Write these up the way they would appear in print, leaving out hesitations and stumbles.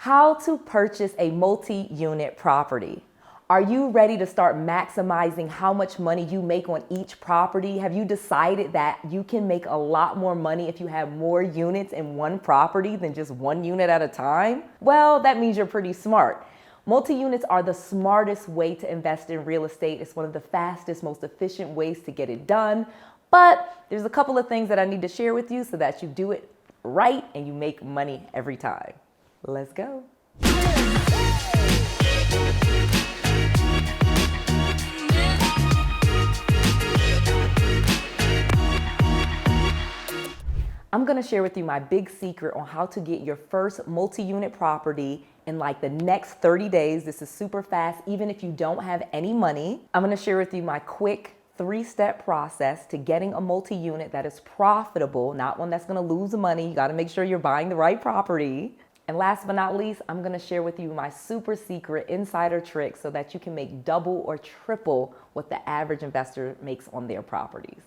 How to purchase a multi-unit property. Are you ready to start maximizing how much money you make on each property? Have you decided that you can make a lot more money if you have more units in one property than just one unit at a time? Well, that means you're pretty smart. Multi-units are the smartest way to invest in real estate. It's one of the fastest, most efficient ways to get it done. But there's a couple of things that I need to share with you so that you do it right and you make money every time. Let's go. I'm going to share with you my big secret on how to get your first multi-unit property in like the next 30 days. This is super fast, even if you don't have any money. I'm going to share with you my quick 3-step process to getting a multi-unit that is profitable, not one that's going to lose money. You got to make sure you're buying the right property. And last but not least, I'm going to share with you my super secret insider trick so that you can make double or triple what the average investor makes on their properties.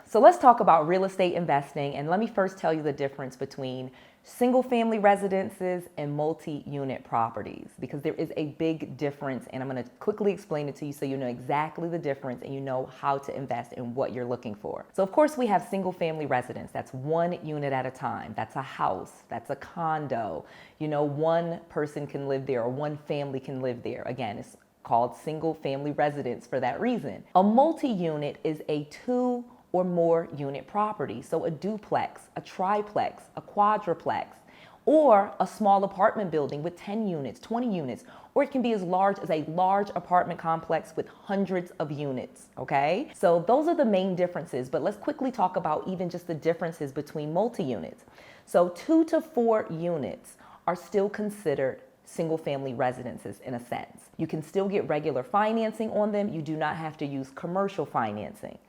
So let's talk about real estate investing, and let me first tell you the difference between single-family residences and multi-unit properties, because there is a big difference, and I'm going to quickly explain it to you so you know exactly the difference and you know how to invest in what you're looking for. So of course we have single-family residence. That's one unit at a time. That's a house. That's a condo. You know, one person can live there or one family can live there. Again, it's called single-family residence for that reason. A multi-unit is a 2 or more unit property. So a duplex, a triplex, a quadruplex, or a small apartment building with 10 units, 20 units, or it can be as large as a large apartment complex with hundreds of units, okay? So those are the main differences, but let's quickly talk about even just the differences between multi-units. So 2 to 4 units are still considered single-family residences in a sense. You can still get regular financing on them. You do not have to use commercial financing.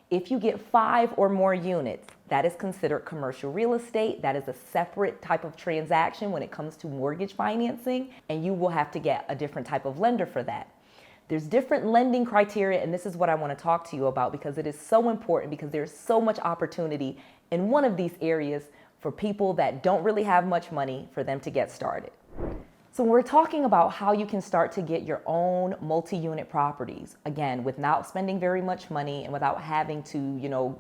If you get 5 or more units, that is considered commercial real estate. That is a separate type of transaction when it comes to mortgage financing, and you will have to get a different type of lender for that. There's different lending criteria, and this is what I want to talk to you about because it is so important, because there's so much opportunity in one of these areas for people that don't really have much money for them to get started. So we're talking about how you can start to get your own multi-unit properties, again, without spending very much money and without having to,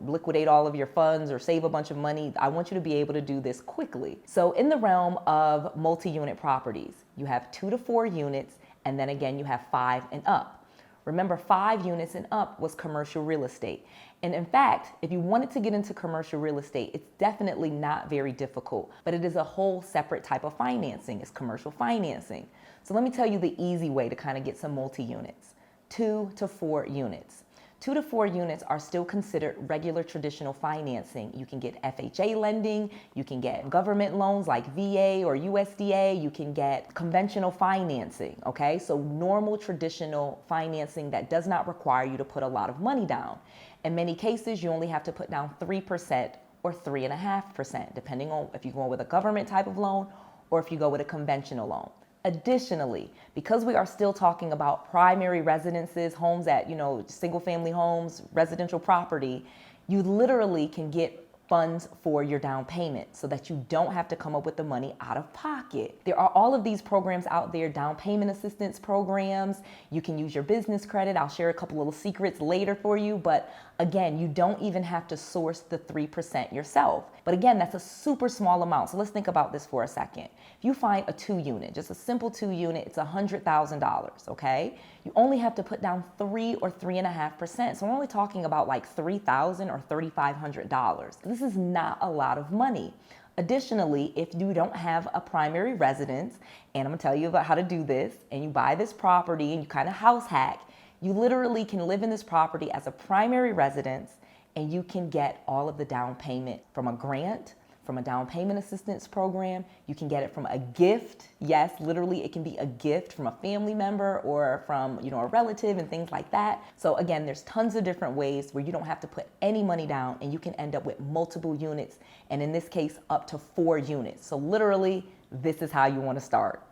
liquidate all of your funds or save a bunch of money. I want you to be able to do this quickly. So in the realm of multi-unit properties, you have 2 to 4 units, and then again, you have 5 and up. Remember, 5 units and up was commercial real estate. And in fact, if you wanted to get into commercial real estate, it's definitely not very difficult, but it is a whole separate type of financing. It's commercial financing. So let me tell you the easy way to kind of get some multi-units. 2 to 4 units. 2 to 4 units are still considered regular traditional financing. You can get FHA lending, you can get government loans like VA or USDA, you can get conventional financing, okay? So normal traditional financing that does not require you to put a lot of money down. In many cases, you only have to put down 3% or 3.5%, depending on if you're going with a government type of loan or if you go with a conventional loan. Additionally, because we are still talking about primary residences, homes that, single family homes, residential property, you literally can get funds for your down payment so that you don't have to come up with the money out of pocket. There are all of these programs out there, down payment assistance programs. You can use your business credit. I'll share a couple little secrets later for you, but again, you don't even have to source the 3% yourself. But again, that's a super small amount. So let's think about this for a second. If you find a 2 unit, just a simple 2 unit, it's $100,000, okay? You only have to put down 3 or 3.5%. So we're only talking about like $3,000 or $3,500. This is not a lot of money. Additionally, if you don't have a primary residence, and I'm gonna tell you about how to do this, and you buy this property and you kind of house hack, you literally can live in this property as a primary residence, and you can get all of the down payment from a grant, from a down payment assistance program. You can get it from a gift. Yes, literally it can be a gift from a family member or from, a relative and things like that. So again, there's tons of different ways where you don't have to put any money down and you can end up with multiple units. And in this case, up to 4 units. So literally, this is how you want to start.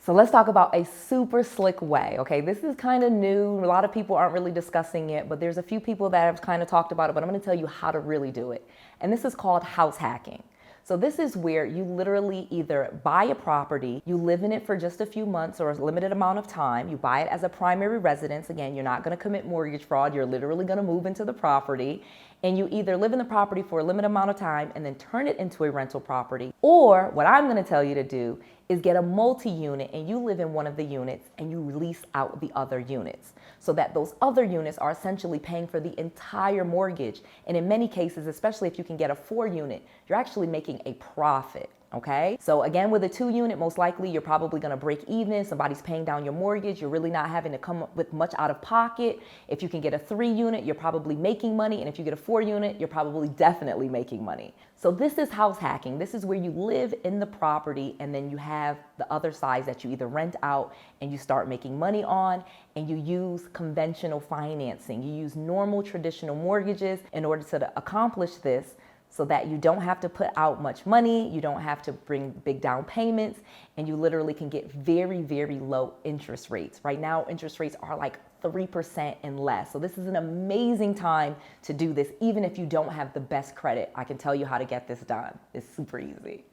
So let's talk about a super slick way, okay? This is kind of new. A lot of people aren't really discussing it, but there's a few people that have kind of talked about it, but I'm going to tell you how to really do it. And this is called house hacking. So this is where you literally either buy a property, you live in it for just a few months or a limited amount of time, you buy it as a primary residence. Again, you're not going to commit mortgage fraud, you're literally going to move into the property, and you either live in the property for a limited amount of time and then turn it into a rental property. Or what I'm going to tell you to do is get a multi-unit and you live in one of the units and you lease out the other units, so that those other units are essentially paying for the entire mortgage. And in many cases, especially if you can get a 4-unit, you're actually making a profit. Okay, so again, with a 2-unit, most likely you're probably going to break even. Somebody's paying down your mortgage. You're really not having to come up with much out of pocket. If you can get a 3-unit, you're probably making money. And if you get a 4-unit, you're probably definitely making money. So this is house hacking. This is where you live in the property and then you have the other sides that you either rent out and you start making money on, and you use conventional financing. You use normal traditional mortgages in order to accomplish this, so that you don't have to put out much money, you don't have to bring big down payments, and you literally can get very, very low interest rates. Right now, interest rates are like 3% and less. So this is an amazing time to do this, even if you don't have the best credit. I can tell you how to get this done. It's super easy.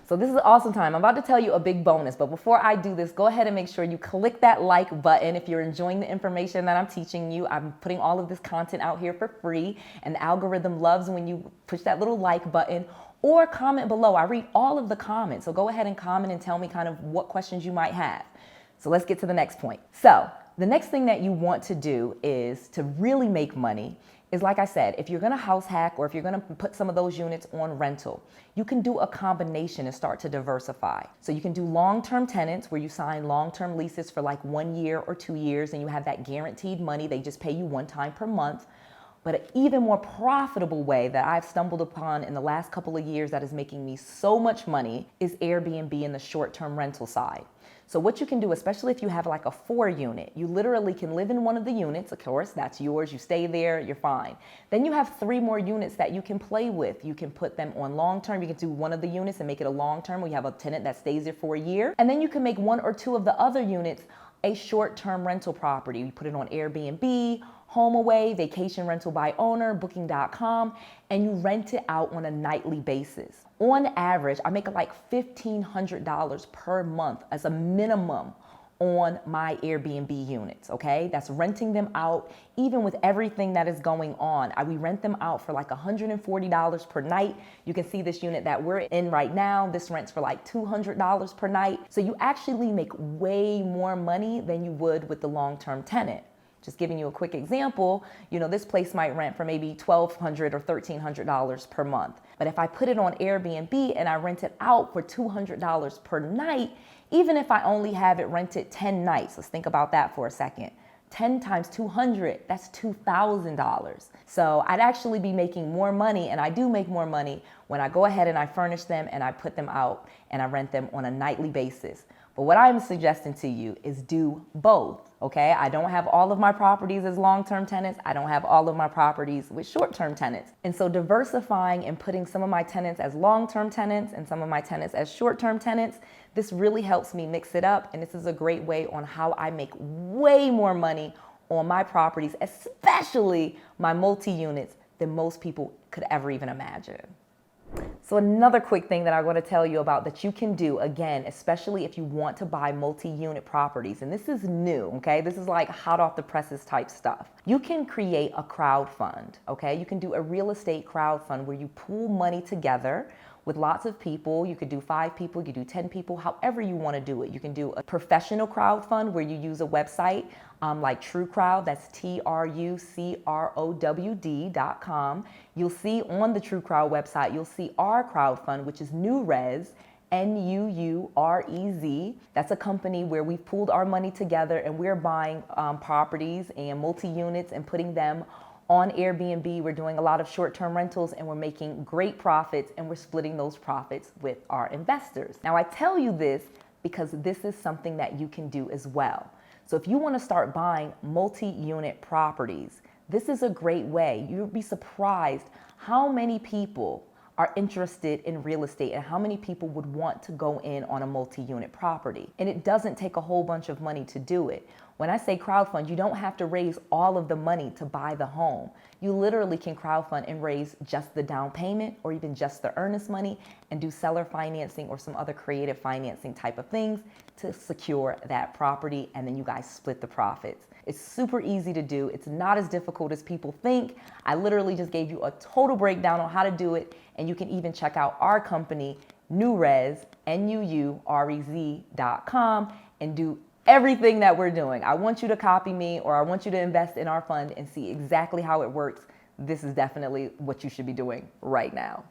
So this is an awesome time. I'm about to tell you a big bonus, but before I do this, go ahead and make sure you click that like button if you're enjoying the information that I'm teaching you. I'm putting all of this content out here for free, and the algorithm loves when you push that little like button, or comment below. I read all of the comments, so go ahead and comment and tell me kind of what questions you might have. So let's get to the next point. So the next thing that you want to do is to really make money is, like I said, if you're going to house hack or if you're going to put some of those units on rental, you can do a combination and start to diversify. So you can do long-term tenants where you sign long-term leases for like 1 year or 2 years and you have that guaranteed money. They just pay you one time per month. But an even more profitable way that I've stumbled upon in the last couple of years that is making me so much money is Airbnb in the short-term rental side. So what you can do, especially if you have like a 4-unit, you literally can live in one of the units. Of course, that's yours. You stay there, you're fine. Then you have 3 more units that you can play with. You can put them on long-term. You can do one of the units and make it a long-term where you have a tenant that stays there for a year. And then you can make 1 or 2 of the other units a short-term rental property. You put it on Airbnb, HomeAway, Vacation Rental by Owner, Booking.com, and you rent it out on a nightly basis. On average, I make like $1,500 per month as a minimum on my Airbnb units, okay? That's renting them out, even with everything that is going on. We rent them out for like $140 per night. You can see this unit that we're in right now. This rents for like $200 per night. So you actually make way more money than you would with the long-term tenant. Just giving you a quick example, you know, this place might rent for maybe $1,200 or $1,300 per month. But if I put it on Airbnb and I rent it out for $200 per night, even if I only have it rented 10 nights, let's think about that for a second. 10 times 200, that's $2,000. So I'd actually be making more money, and I do make more money when I go ahead and I furnish them and I put them out and I rent them on a nightly basis. But what I'm suggesting to you is do both, okay? I don't have all of my properties as long-term tenants. I don't have all of my properties with short-term tenants. And so diversifying and putting some of my tenants as long-term tenants and some of my tenants as short-term tenants, this really helps me mix it up. And this is a great way on how I make way more money on my properties, especially my multi-units, than most people could ever even imagine. So another quick thing that I want to tell you about that you can do, again, especially if you want to buy multi-unit properties, and this is new, okay? This is like hot off the presses type stuff. You can create a crowd fund, okay? You can do a real estate crowd fund where you pool money together with lots of people. You could do 5 people, you could do 10 people, however you want to do it. You can do a professional crowd fund where you use a website like TrueCrowd, that's TrueCrowd.com. You'll see on the TrueCrowd website, you'll see our crowd fund, which is NuRez, NuUREZ. That's a company where we've pooled our money together and we're buying properties and multi-units and putting them on Airbnb. We're doing a lot of short-term rentals and we're making great profits, and we're splitting those profits with our investors. Now, I tell you this because this is something that you can do as well. So if you want to start buying multi-unit properties, this is a great way. You'll be surprised how many people are interested in real estate and how many people would want to go in on a multi-unit property. And it doesn't take a whole bunch of money to do it. When I say crowdfund, you don't have to raise all of the money to buy the home. You literally can crowdfund and raise just the down payment or even just the earnest money and do seller financing or some other creative financing type of things to secure that property, and then you guys split the profits. It's super easy to do. It's not as difficult as people think. I literally just gave you a total breakdown on how to do it, and you can even check out our company, NuRez, NUUREZ.com, and do everything that we're doing. I want you to copy me, or I want you to invest in our fund and see exactly how it works. This is definitely what you should be doing right now.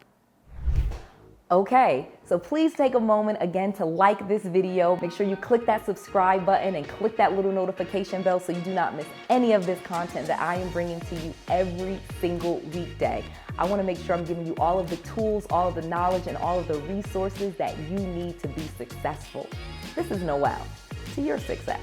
Okay, so please take a moment again to like this video. Make sure you click that subscribe button and click that little notification bell so you do not miss any of this content that I am bringing to you every single weekday. I want to make sure I'm giving you all of the tools, all of the knowledge, and all of the resources that you need to be successful. This is Noelle, to your success.